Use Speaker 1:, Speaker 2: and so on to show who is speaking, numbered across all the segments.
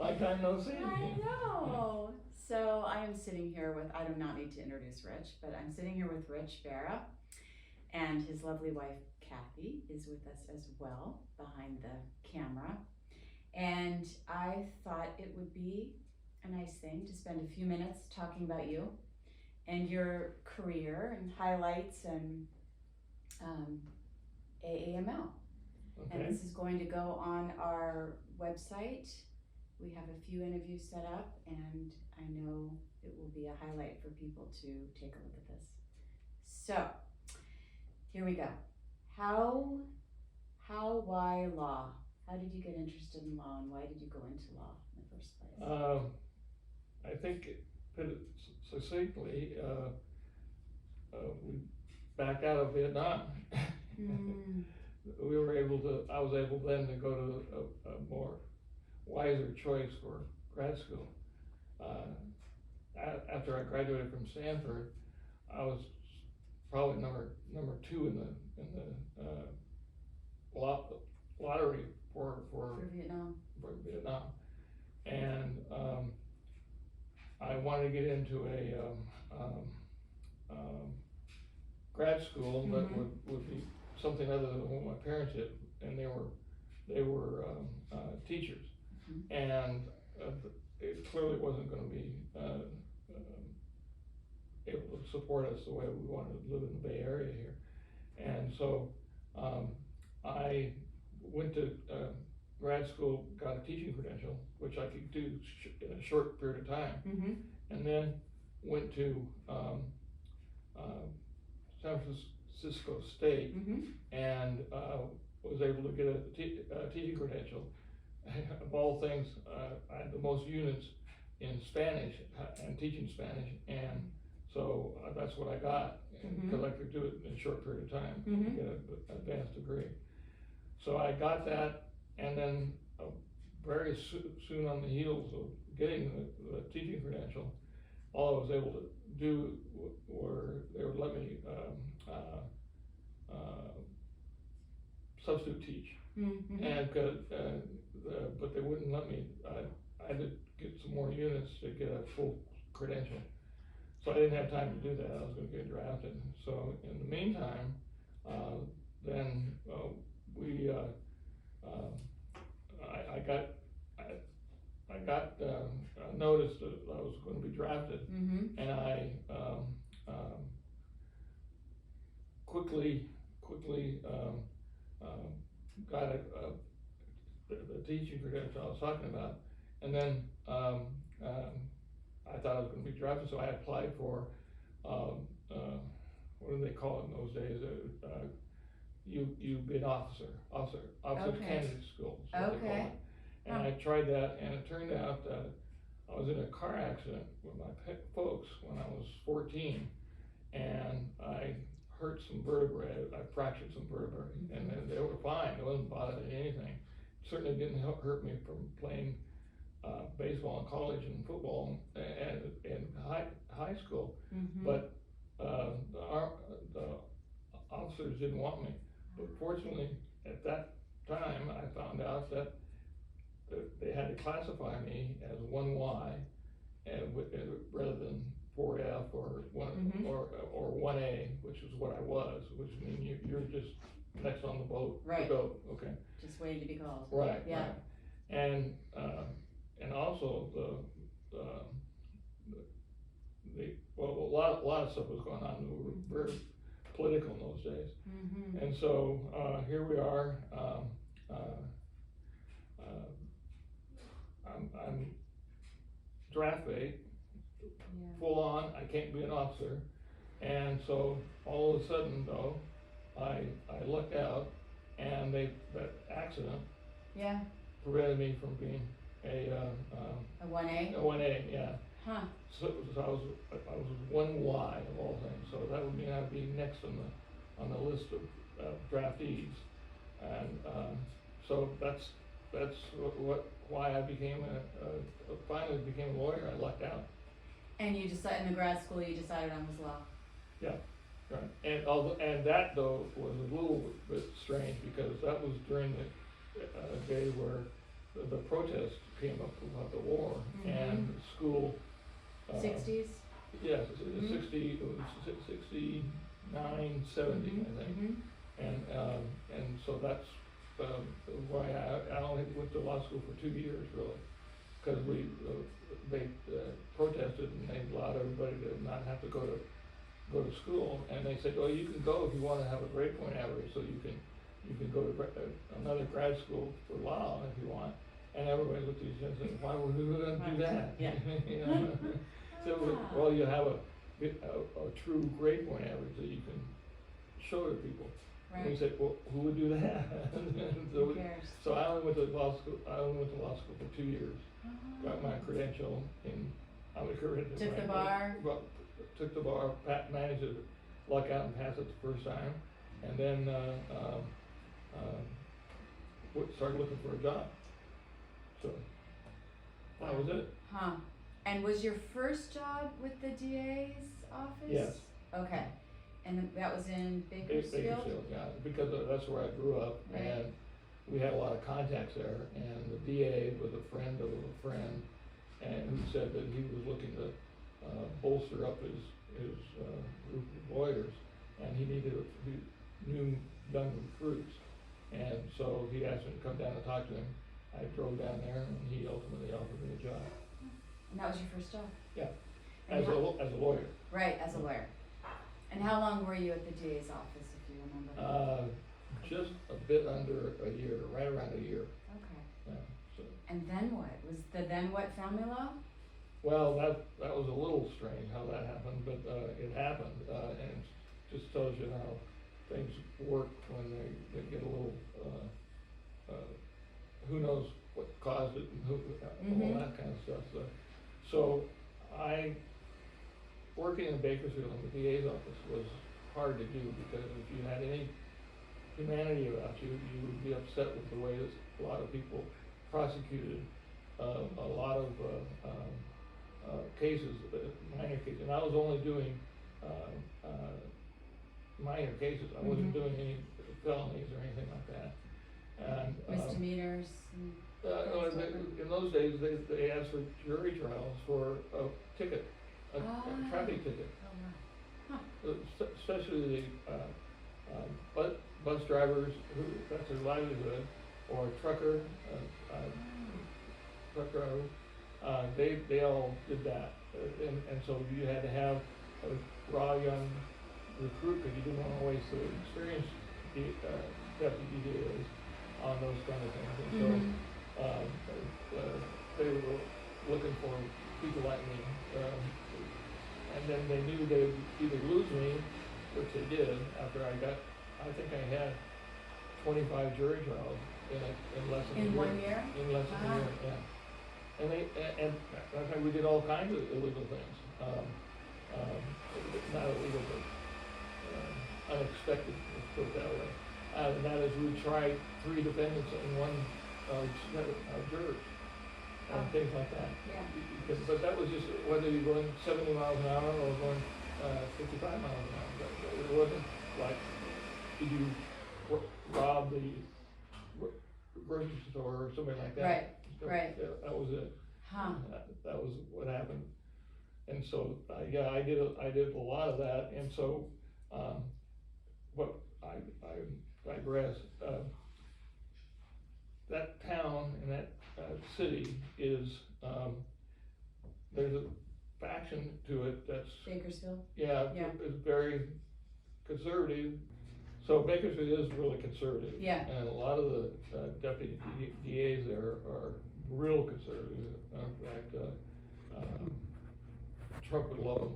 Speaker 1: Long time no see.
Speaker 2: I know. So I am sitting here with, I do not need to introduce Rich, but I'm sitting here with Rich Berra, and his lovely wife Kathy is with us as well behind the camera. And I thought it would be a nice thing to spend a few minutes talking about you and your career and highlights and AAML.
Speaker 1: Okay.
Speaker 2: And this is going to go on our website. We have a few interviews set up, and I know it will be a highlight for people to take a look at this. So, here we go. Why law? How did you get interested in law, and why did you go into law in the first place?
Speaker 1: I think, put it succinctly, we backed out of Vietnam. I was able then to go to a more wiser choice for grad school. After I graduated from Stanford, I was probably number two in the lottery for Vietnam, and I wanted to get into a grad school that would be something other than what my parents did, and they were teachers, and it clearly wasn't going to be able to support us the way we wanted to live in the Bay Area here, and so I went to grad school, got a teaching credential, which I could do in a short period of time, and then went to San Francisco State, and was able to get a teaching credential. Of all things, I had the most units in Spanish and teaching Spanish, and so that's what I got, because I could do it in a short period of time, get an advanced degree. So I got that, and then very soon on the heels of getting the teaching credential, all I was able to do were they would let me substitute teach, and but they wouldn't let me. I had to get some more units to get a full credential, so I didn't have time to do that. I was going to get drafted. So in the meantime, then we I got notice that I was going to be drafted, and I quickly got the teaching credential I was talking about, and then I thought I was going to be drafted, so I applied for what do they call it in those days? You bid officer candidate school.
Speaker 2: Okay.
Speaker 1: And I tried that, and it turned out that I was in a car accident with my folks when I was 14, and I hurt some vertebrae. I fractured some vertebrae, and then they were fine. It wasn't bothering anything. It certainly didn't hurt me from playing baseball in college and football and high school. But the officers didn't want me. But fortunately, at that time, I found out that they had to classify me as 1Y, and rather than 4F or 1A, which is what I was, which means you're just next on the boat.
Speaker 2: Right.
Speaker 1: To go. Okay.
Speaker 2: Just waiting to be called.
Speaker 1: Right.
Speaker 2: Yeah.
Speaker 1: Right. And also a lot of stuff was going on. We were very political in those days, and so here we are. I'm draft bait, full on. I can't be an officer, and so all of a sudden, though, I lucked out, and that accident prevented me from being a
Speaker 2: 1A.
Speaker 1: A 1A, yeah.
Speaker 2: Huh.
Speaker 1: So I was 1Y of all things. So that would mean I'd be next on the list of draftees, and so that's why I finally became a lawyer. I lucked out.
Speaker 2: And you decided in the grad school you decided on was law.
Speaker 1: Yeah, right. And that though was a little bit strange, because that was during the day where the protest came up about the war, and the school.
Speaker 2: 60s?
Speaker 1: Yes, it was 69, 70, I think. And so that's why I only went to law school for 2 years, really, because they protested and they allowed everybody to not have to go to school, and they said, well, you can go if you want to have a grade point average, so you can go to another grad school for law if you want. And everybody looked at each other and said, why would we going to do that?
Speaker 2: Yeah.
Speaker 1: You know? So, well, you have a true grade point average that you can show to people.
Speaker 2: Right.
Speaker 1: And we said, well, who would do that?
Speaker 2: Who cares?
Speaker 1: So I only went to law school. For 2 years. Got my credential
Speaker 2: Took the bar.
Speaker 1: Took the bar. Managed to luck out and pass it the first time, and then started looking for a job. So that was it.
Speaker 2: Huh. And was your first job with the DA's office?
Speaker 1: Yes.
Speaker 2: Okay. And that was in Bakersfield?
Speaker 1: Bakersfield, yeah, because that's where I grew up,
Speaker 2: Right.
Speaker 1: and we had a lot of contacts there, and the DA was a friend of a friend, and who said that he was looking to bolster up his group of lawyers, and he needed new young recruits, and so he asked me to come down and talk to him. I drove down there, and he ultimately offered me a job.
Speaker 2: And that was your first job?
Speaker 1: Yeah,
Speaker 2: And
Speaker 1: as a lawyer.
Speaker 2: Right, as a lawyer. And how long were you at the DA's office, if you remember?
Speaker 1: Just a bit under a year, right around a year.
Speaker 2: Okay.
Speaker 1: Yeah, so.
Speaker 2: And then what? Was the then what family law?
Speaker 1: Well, that was a little strange how that happened, but it happened, and it just tells you how things work when they get a little, who knows what caused it and all that kind of stuff. So I, working in Bakersfield in the DA's office was hard to do, because if you had any humanity about you, you would be upset with the way that a lot of people prosecuted a lot of cases, minor cases. And I was only doing minor cases. I wasn't doing any felonies or anything like that. And
Speaker 2: Misdemeanors?
Speaker 1: in those days, they asked for jury trials for a ticket, a traffic ticket.
Speaker 2: Oh, wow. Huh.
Speaker 1: Especially the bus drivers who that's their livelihood, or a trucker, truck drivers. They all did that, and so you had to have a raw young recruit, because you didn't want to waste the experienced deputy DAs on those kind of things. And so they were looking for people like me, and then they knew they would either lose me, which they did after I think I had 25 jury trials in less than a year.
Speaker 2: In 1 year?
Speaker 1: In less than a year, yeah. And I think we did all kinds of illegal things. Not illegal, but unexpected, let's put it that way. And that is, we tried 3 defendants and 1 set of jurors, and things like that.
Speaker 2: Yeah.
Speaker 1: But that was just whether you're going 70 miles an hour or going 55 miles an hour. It wasn't like, did you rob the grocery store or something like that.
Speaker 2: Right,
Speaker 1: So,
Speaker 2: right.
Speaker 1: yeah, that was it.
Speaker 2: Huh.
Speaker 1: That was what happened. And so, yeah, I did a lot of that, and so, what I digress. That town and that city is, there's a faction to it that's,
Speaker 2: Bakersfield?
Speaker 1: yeah,
Speaker 2: Yeah.
Speaker 1: is very conservative. So Bakersfield is really conservative.
Speaker 2: Yeah.
Speaker 1: And a lot of the deputy DAs there are real conservative. In fact, Trump would love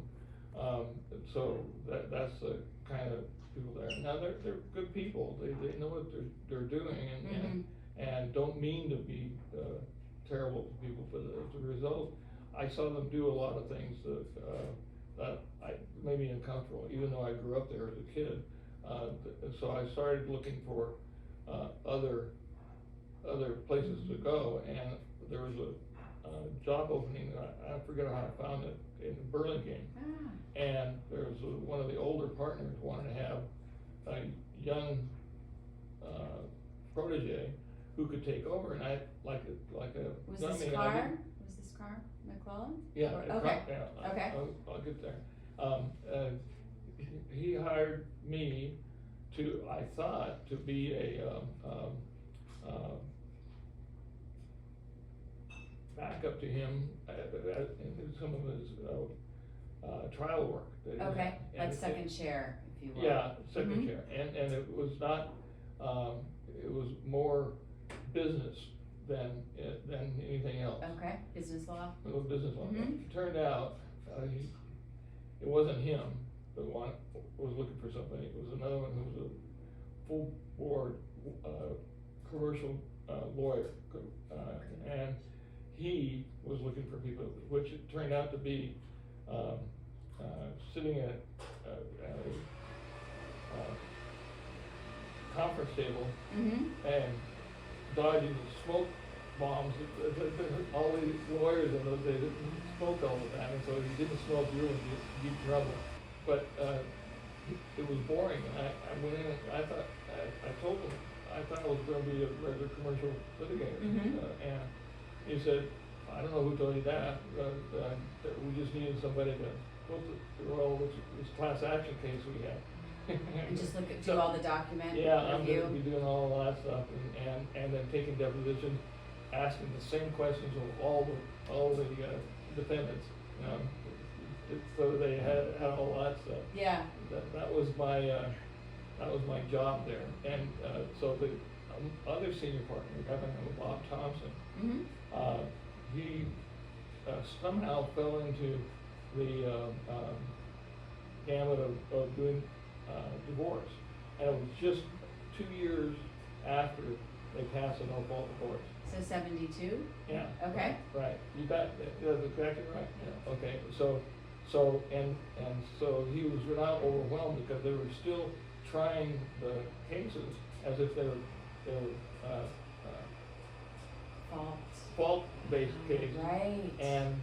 Speaker 1: them. So that's the kind of people there. Now they're good people. They know what they're doing, and don't mean to be terrible to people. But as a result, I saw them do a lot of things that made me uncomfortable, even though I grew up there as a kid. So I started looking for other places to go, and there was a job opening. I forget how I found it in Burlingame, and there was one of the older partners wanted to have a young protege who could take over, and I like
Speaker 2: Was
Speaker 1: I
Speaker 2: this
Speaker 1: mean, I
Speaker 2: car,
Speaker 1: didn't-
Speaker 2: was this car McClellan?
Speaker 1: Yeah.
Speaker 2: Or-
Speaker 1: it
Speaker 2: okay.
Speaker 1: pro- yeah,
Speaker 2: Okay.
Speaker 1: I'll get there. He hired me to, I thought, to be a, backup to him in some of his, trial work that he had.
Speaker 2: Okay, like
Speaker 1: And-
Speaker 2: second chair, if you will.
Speaker 1: Yeah, second
Speaker 2: Mhm.
Speaker 1: chair, and it was not, it was more business than anything else.
Speaker 2: Okay, business law.
Speaker 1: It was business law.
Speaker 2: Mhm.
Speaker 1: It turned out, it wasn't him that was looking for somebody, it was another one who was a full board, commercial, lawyer. And he was looking for people, which it turned out to be, sitting at a conference table
Speaker 2: Mm-hmm.
Speaker 1: and dodging smoke bombs. All these lawyers in those days smoked all the time, and so if you didn't smoke, you were in deep trouble. But it was boring, and I went in and I told him, I thought I was gonna be a regular commercial litigator.
Speaker 2: Mhm.
Speaker 1: And he said, I don't know who told you that we just needed somebody to go through all this class action case we had.
Speaker 2: And just look at,
Speaker 1: So-
Speaker 2: do all the document
Speaker 1: Yeah, I'm
Speaker 2: review?
Speaker 1: gonna be doing all that stuff and then taking depositions, asking the same questions of all the defendants, so they had all that stuff.
Speaker 2: Yeah,
Speaker 1: That was my job there, and, so the other senior partner, a guy by the name of Bob Thompson,
Speaker 2: mm-hmm.
Speaker 1: he, somehow fell into the, gamut of doing, divorce. And it was just 2 years after they passed the no-fault divorce.
Speaker 2: So 72?
Speaker 1: Yeah.
Speaker 2: Okay.
Speaker 1: Right, you got, that's exactly right, yeah, okay, so, and so he was not overwhelmed because they were still trying the cases as if they were,
Speaker 2: Fault.
Speaker 1: fault-based cases.
Speaker 2: Right.
Speaker 1: And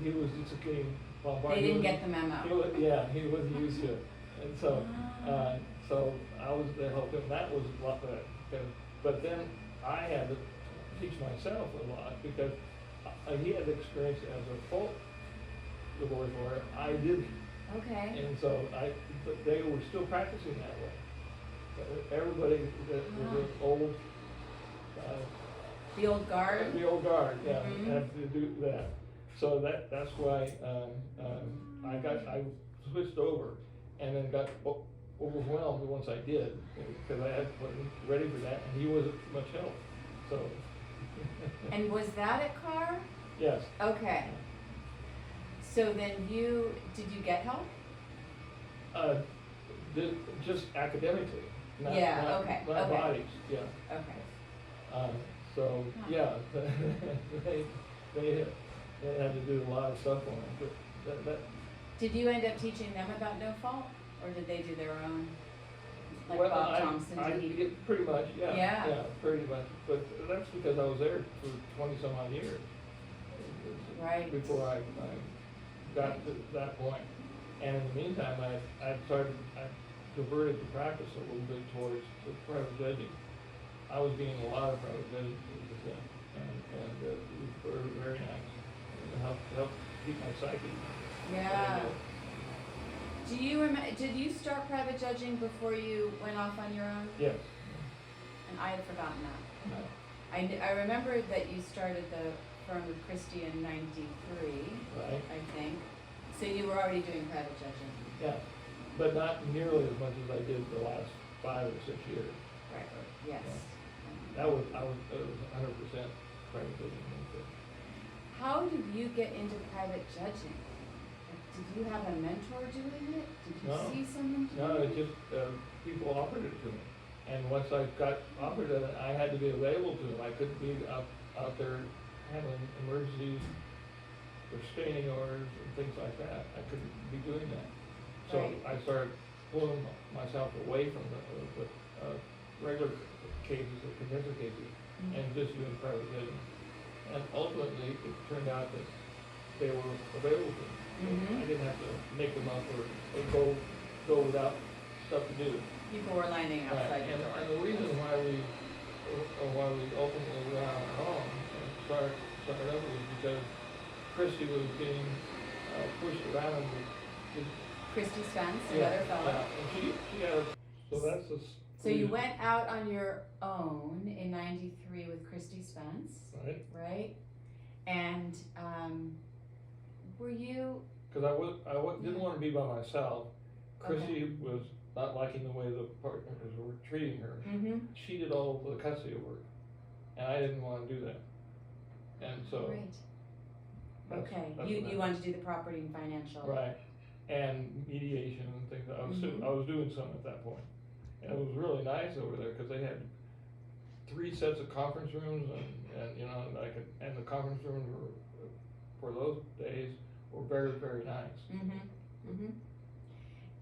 Speaker 1: he was just getting bombarded.
Speaker 2: They didn't get the memo.
Speaker 1: He wasn't used to it, and so,
Speaker 2: Ah.
Speaker 1: so I was to help him, that was a lot better. But then I had to teach myself a lot, because he had experience as a fault divorce lawyer, I didn't.
Speaker 2: Okay.
Speaker 1: And so but they were still practicing that way. Everybody that was an old,
Speaker 2: The old guard?
Speaker 1: the old guard, yeah,
Speaker 2: Mhm.
Speaker 1: had to do that. So that's why, I switched over and then got overwhelmed once I did, because wasn't ready for that, and he wasn't much help, so.
Speaker 2: And was that at Carr?
Speaker 1: Yes.
Speaker 2: Okay. So then did you get help?
Speaker 1: Just academically,
Speaker 2: Yeah,
Speaker 1: not
Speaker 2: okay,
Speaker 1: not
Speaker 2: okay.
Speaker 1: bodies, yeah.
Speaker 2: Okay.
Speaker 1: So,
Speaker 2: Huh.
Speaker 1: yeah, they had to do a lot of stuff on it, but that.
Speaker 2: Did you end up teaching them about no fault, or did they do their own? Like
Speaker 1: Well,
Speaker 2: Bob Thompson, did he?
Speaker 1: Pretty much, yeah.
Speaker 2: Yeah.
Speaker 1: Yeah, pretty much, but that's because I was there for 20 some odd years.
Speaker 2: Right.
Speaker 1: Before I got to that point. And in the meantime, I diverted the practice a little bit towards the private judging. I was getting a lot of private judging with them, and it was very, very nice. It helped keep my psyche.
Speaker 2: Yeah. Did you start private judging before you went off on your own?
Speaker 1: Yes.
Speaker 2: And I had forgotten that.
Speaker 1: No.
Speaker 2: I remember that you started the firm with Christie in '93,
Speaker 1: Right.
Speaker 2: I think. So you were already doing private judging.
Speaker 1: Yeah, but not nearly as much as I did the last 5 or 6 years.
Speaker 2: Right. Yes.
Speaker 1: I was 100% private judging.
Speaker 2: How did you get into private judging? Did you have a mentor doing it? Did you
Speaker 1: No.
Speaker 2: see someone doing
Speaker 1: No,
Speaker 2: it?
Speaker 1: it just, people offered it to me. And once I got offered it, I had to be available to them. I couldn't be out there handling emergencies, restraining orders and things like that. I couldn't be doing that. So
Speaker 2: Right.
Speaker 1: I started pulling myself away from the regular cases, the contentious cases,
Speaker 2: Mhm.
Speaker 1: and just doing private judging. And ultimately, it turned out that they were available to me.
Speaker 2: Mhm.
Speaker 1: I didn't have to make them up or go without stuff to do.
Speaker 2: People were lining outside your door.
Speaker 1: And the reason why we ultimately went on our own, because Christy was getting pushed around.
Speaker 2: Christy Spence, the
Speaker 1: Yeah,
Speaker 2: other fellow.
Speaker 1: and she had, so that's the.
Speaker 2: So you went out on your own in '93 with Christy Spence,
Speaker 1: Right.
Speaker 2: right? And were you?
Speaker 1: Because didn't want to be by myself. Christy was not liking the way the partners were treating her.
Speaker 2: Mm-hmm.
Speaker 1: She did all the custody work, and I didn't want to do that. And so.
Speaker 2: Right. Okay. You wanted to do the property and financial.
Speaker 1: Right. And mediation and things. I was doing some at that point, and it was really nice over there because they had 3 sets of conference rooms, and you know, and the conference rooms were, for those days, were very, very nice.
Speaker 2: Mm-hmm. Mm-hmm.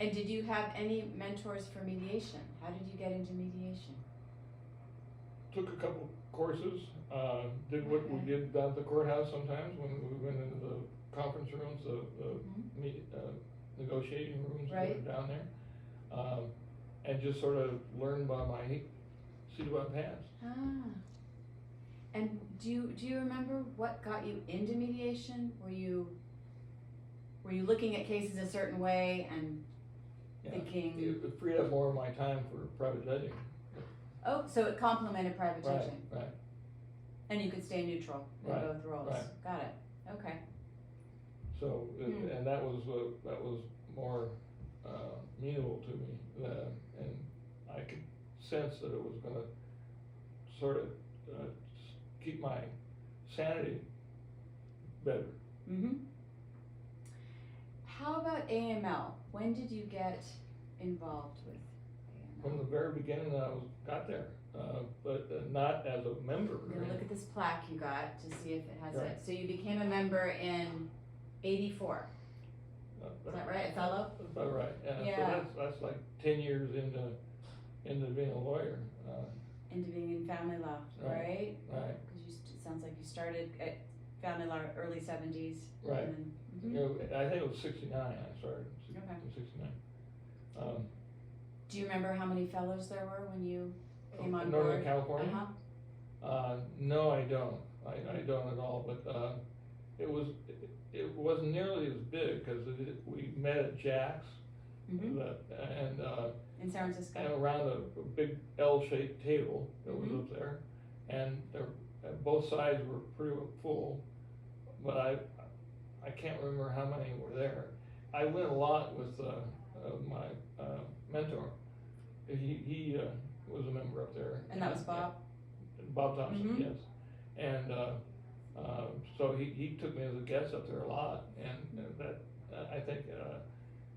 Speaker 2: And did you have any mentors for mediation? How did you get into mediation?
Speaker 1: Took a couple courses. Did what we did down at the courthouse sometimes when we went into the conference rooms, the negotiating rooms that were down there, and just sort of learned by my seat of my pants.
Speaker 2: Ah. And do you remember what got you into mediation? Were you looking at cases a certain way and thinking?
Speaker 1: It freed up more of my time for private judging.
Speaker 2: Oh, so it complemented private judging.
Speaker 1: Right.
Speaker 2: And you could stay neutral in both roles.
Speaker 1: Right.
Speaker 2: Got it. Okay.
Speaker 1: So, and that was more amenable to me, and I could sense that it was going to sort of keep my sanity better.
Speaker 2: Mm-hmm. How about AML? When did you get involved with AML?
Speaker 1: From the very beginning that I got there, but not as a member.
Speaker 2: I'm going to look at this plaque you got to see if it has
Speaker 1: Right.
Speaker 2: it. So you became a member in '84. Is that right? A fellow?
Speaker 1: That's about right.
Speaker 2: Yeah.
Speaker 1: So that's like 10 years into being a lawyer.
Speaker 2: Into being in family law, right?
Speaker 1: Right.
Speaker 2: Because it sounds like you started at family law early '70s.
Speaker 1: Right.
Speaker 2: And then,
Speaker 1: You know, I think it was '69 I started.
Speaker 2: Okay.
Speaker 1: In '69.
Speaker 2: Do you remember how many fellows there were when you came on
Speaker 1: Northern
Speaker 2: board?
Speaker 1: California?
Speaker 2: Uh-huh.
Speaker 1: No, I don't. I don't at all. But it wasn't nearly as big because we met at Jack's,
Speaker 2: Mm-hmm. In San Francisco.
Speaker 1: and around a big L-shaped table that was up there, and both sides were pretty full, but I can't remember how many were there. I went a lot with my mentor. He was a member up there.
Speaker 2: And that was Bob?
Speaker 1: Bob Thompson,
Speaker 2: Mm-hmm.
Speaker 1: yes. And so he took me as a guest up there a lot, and that I think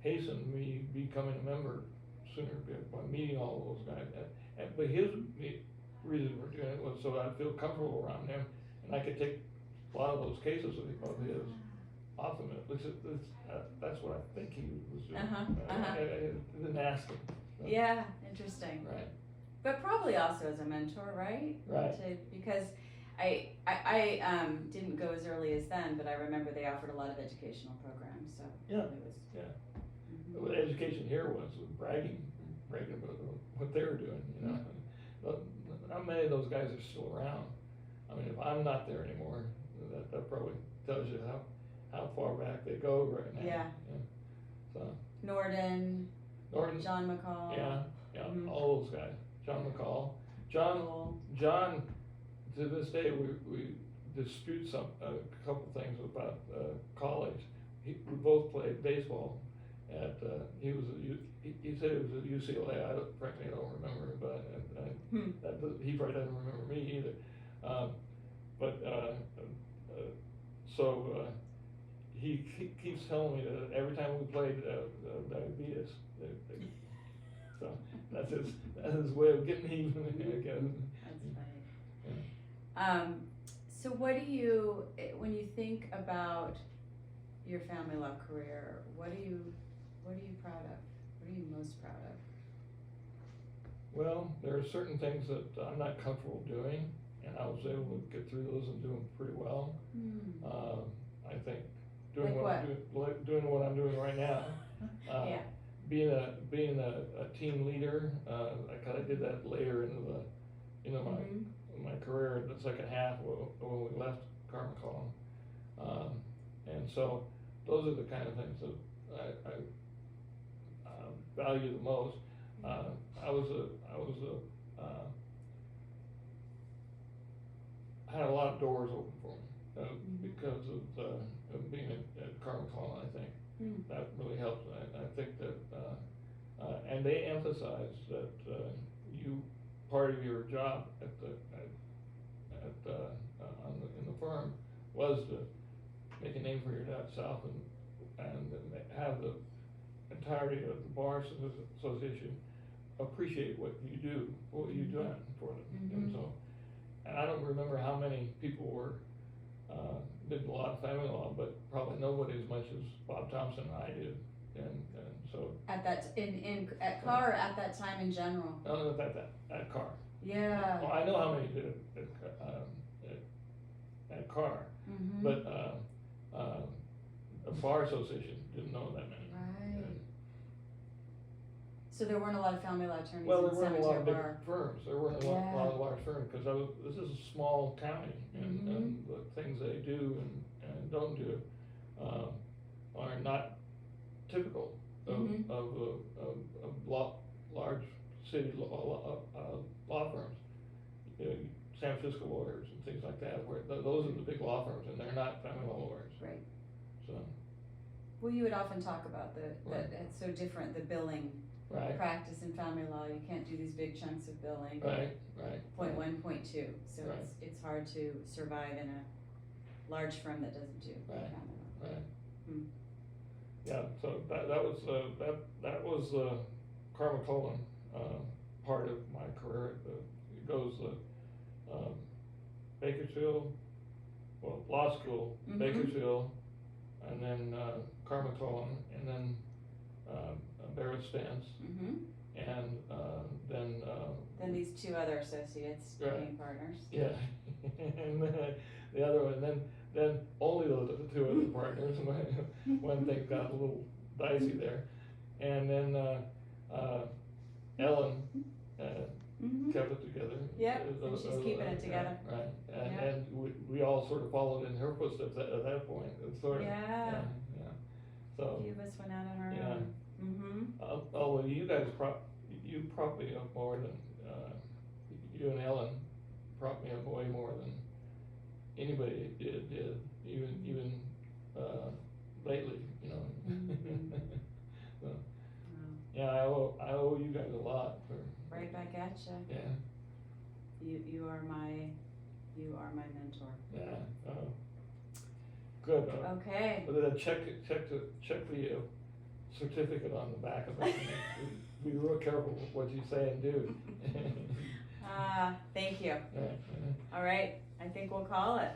Speaker 1: hastened me becoming a member sooner by meeting all of those guys. But his reason for doing it was so I'd feel comfortable around him, and I could take a lot of those cases of his off him. That's what I think he was doing. I didn't ask him. So.
Speaker 2: Yeah, interesting.
Speaker 1: Right.
Speaker 2: But probably also as a mentor, right?
Speaker 1: Right.
Speaker 2: Because I didn't go as early as then, but I remember they offered a lot of educational programs. So
Speaker 1: Yeah.
Speaker 2: it was.
Speaker 1: Yeah. Well, the education here was bragging about what they were doing. You know, but not many of those guys are still around. I mean, if I'm not there anymore, that probably tells you how far back they go right now.
Speaker 2: Yeah.
Speaker 1: So.
Speaker 2: Norton, John McCall.
Speaker 1: Yeah, all those guys. John McCall. John. To this day, we dispute a couple things about college. We both played baseball. He said it was at UCLA. Frankly, I don't remember, but he probably doesn't remember me either. So he keeps telling me that every time we played, they beat us. So that's his way of getting even. I guess.
Speaker 2: That's funny. Yeah. So what do you, when you think about your family law career, what are you proud of? What are you most proud of?
Speaker 1: Well, there are certain things that I'm not comfortable doing, and I was able to get through those and do them pretty well. I think doing what I'm doing right now.
Speaker 2: Yeah.
Speaker 1: Being a team leader, I kind of did that later into my career in the second half when we left Carmichael. And so those are the kind of things that I value the most. I had a lot of doors open for me because of being at Carmichael. I think that really helped. I think that, and they emphasize that part of your job in the firm was to make a name for yourself and have the entirety of the bar association appreciate what you do, what you've done for them. And so, and I don't remember how many people did a lot of family law, but probably nobody as much as Bob Thompson and I did. And so
Speaker 2: at at Carr, or at that time in general?
Speaker 1: No, at Carr.
Speaker 2: Yeah.
Speaker 1: Well, I know how many did at Carr, but a bar association didn't know that many.
Speaker 2: Right. So there weren't a lot of family law attorneys
Speaker 1: Well,
Speaker 2: in
Speaker 1: there weren't a lot of big
Speaker 2: Bar.
Speaker 1: firms. There weren't a lot of large firms because this is a small county, and the things they do and don't do are not typical of large city law firms. You know, San Francisco lawyers and things like that, where those are the big law firms, and they're not family law lawyers.
Speaker 2: Right.
Speaker 1: So.
Speaker 2: Well, you would often talk about that it's so different, the billing practice in family law. You can't do these big chunks of billing.
Speaker 1: Right.
Speaker 2: Point 1, point 2. So
Speaker 1: Right.
Speaker 2: it's hard to survive in a large firm that doesn't do family law.
Speaker 1: Right. Yeah. So that was the Carmichael part of my career. It goes Bakersfield, well, law school, Bakersfield, and then Carmichael, and then Berra Stance, and
Speaker 2: then these two other associates became partners.
Speaker 1: Yeah, and the other one, then only those two other partners when things got a little dicey there, and then Ellen kept it together.
Speaker 2: Yep, and she's keeping it together.
Speaker 1: Right, and we all sort of followed in her footsteps at that point. It's sort of, yeah. So
Speaker 2: a few of us went out on our own.
Speaker 1: Well, you guys you propped me up more than you and Ellen propped me up way more than anybody did even lately, you know. So, yeah, I owe you guys a lot for.
Speaker 2: Right back at you.
Speaker 1: Yeah.
Speaker 2: You are my mentor.
Speaker 1: Yeah. Good.
Speaker 2: Okay.
Speaker 1: But check the certificate on the back of it. Be real careful with what you say and do.
Speaker 2: Thank you. All right. I think we'll call it.